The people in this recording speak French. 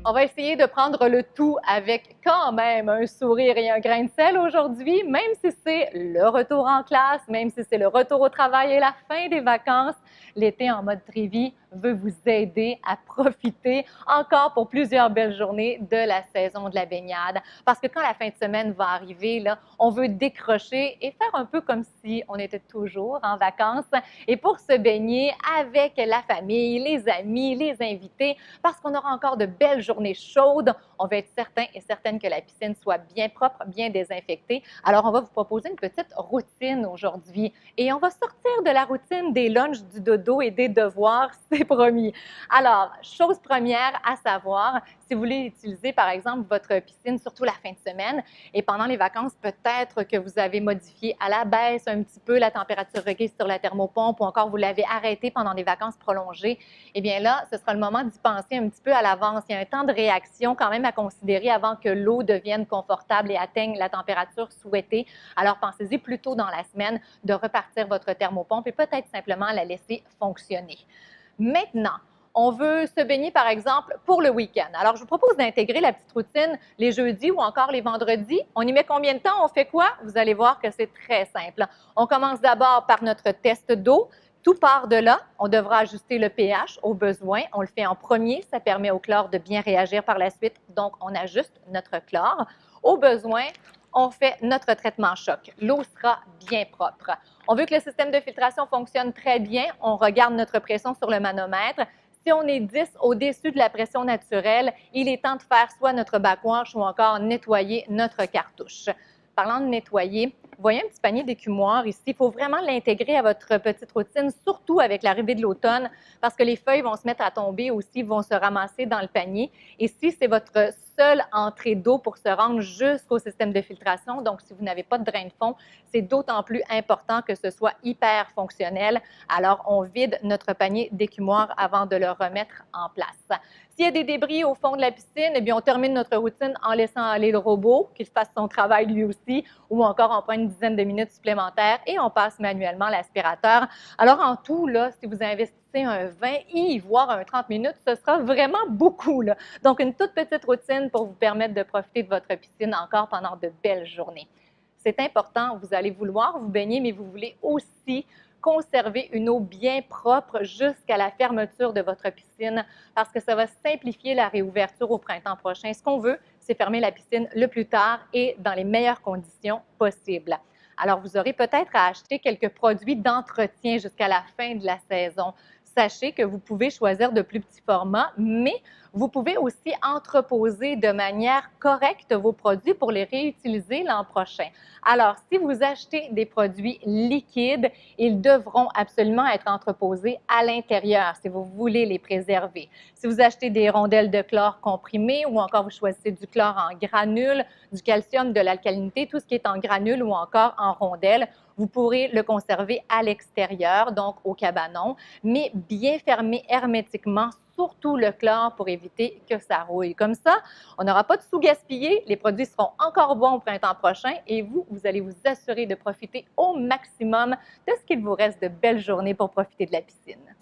On va essayer de prendre le tout avec quand même un sourire et un grain de sel aujourd'hui, même si c'est le retour en classe, même si c'est le retour au travail et la fin des vacances. L'été en mode Trévis veut vous aider à profiter encore pour plusieurs belles journées de la saison de la baignade. Parce que quand la fin de semaine va arriver, là, on veut décrocher et faire un peu comme si on était toujours en vacances. Et pour se baigner avec la famille, les amis, les invités, parce qu'on aura encore de belles journées chaudes, on va être certain et certaine que la piscine soit bien propre, bien désinfectée. Alors, on va vous proposer une petite routine aujourd'hui et on va sortir de la routine des lunchs, du dodo et des devoirs, c'est promis. Alors, chose première à savoir, si vous voulez utiliser par exemple votre piscine, surtout la fin de semaine et pendant les vacances, peut-être que vous avez modifié à la baisse un petit peu la température requise sur la thermopompe ou encore vous l'avez arrêtée pendant des vacances prolongées, eh bien là, ce sera le moment d'y penser un petit peu à l'avance. Il y a un temps de réaction quand même à considérer avant que l'eau devienne confortable et atteigne la température souhaitée. Alors, pensez-y plus tôt dans la semaine de repartir votre thermopompe et peut-être simplement la laisser fonctionner. Maintenant, on veut se baigner, par exemple, pour le week-end. Alors, je vous propose d'intégrer la petite routine les jeudis ou encore les vendredis. On y met combien de temps? On fait quoi? Vous allez voir que c'est très simple. On commence d'abord par notre test d'eau. Tout part de là. On devra ajuster le pH au besoin. On le fait en premier. Ça permet au chlore de bien réagir par la suite. Donc, on ajuste notre chlore. Au besoin, on fait notre traitement choc. L'eau sera bien propre. On veut que le système de filtration fonctionne très bien. On regarde notre pression sur le manomètre. Si on est 10 au-dessus de la pression naturelle, il est temps de faire soit notre backwash ou encore nettoyer notre cartouche. Parlant de nettoyer, vous voyez un petit panier d'écumoire ici. Il faut vraiment l'intégrer à votre petite routine, surtout avec l'arrivée de l'automne, parce que les feuilles vont se mettre à tomber aussi, vont se ramasser dans le panier. Et si c'est votre seule entrée d'eau pour se rendre jusqu'au système de filtration, donc si vous n'avez pas de drain de fond, c'est d'autant plus important que ce soit hyper fonctionnel. Alors, on vide notre panier d'écumoire avant de le remettre en place. S'il y a des débris au fond de la piscine, eh bien, on termine notre routine en laissant aller le robot, qu'il fasse son travail lui aussi, ou encore on prend une dizaine de minutes supplémentaires et on passe manuellement l'aspirateur. Alors, en tout, là, si vous investissez un 20 voire un 30 minutes, ce sera vraiment beaucoup, là. Donc, une toute petite routine pour vous permettre de profiter de votre piscine encore pendant de belles journées. C'est important, vous allez vouloir vous baigner, mais vous voulez aussi conserver une eau bien propre jusqu'à la fermeture de votre piscine parce que ça va simplifier la réouverture au printemps prochain. Ce qu'on veut, c'est fermer la piscine le plus tard et dans les meilleures conditions possibles. Alors, vous aurez peut-être à acheter quelques produits d'entretien jusqu'à la fin de la saison. Sachez que vous pouvez choisir de plus petits formats, mais vous pouvez aussi entreposer de manière correcte vos produits pour les réutiliser l'an prochain. Alors, si vous achetez des produits liquides, ils devront absolument être entreposés à l'intérieur si vous voulez les préserver. Si vous achetez des rondelles de chlore comprimées ou encore vous choisissez du chlore en granules, du calcium, de l'alcalinité, tout ce qui est en granules ou encore en rondelles, vous pourrez le conserver à l'extérieur, donc au cabanon, mais bien fermé hermétiquement, surtout le chlore pour éviter que ça rouille. Comme ça, on n'aura pas de sous-gaspillé, les produits seront encore bons au printemps prochain et vous allez vous assurer de profiter au maximum de ce qu'il vous reste de belles journées pour profiter de la piscine.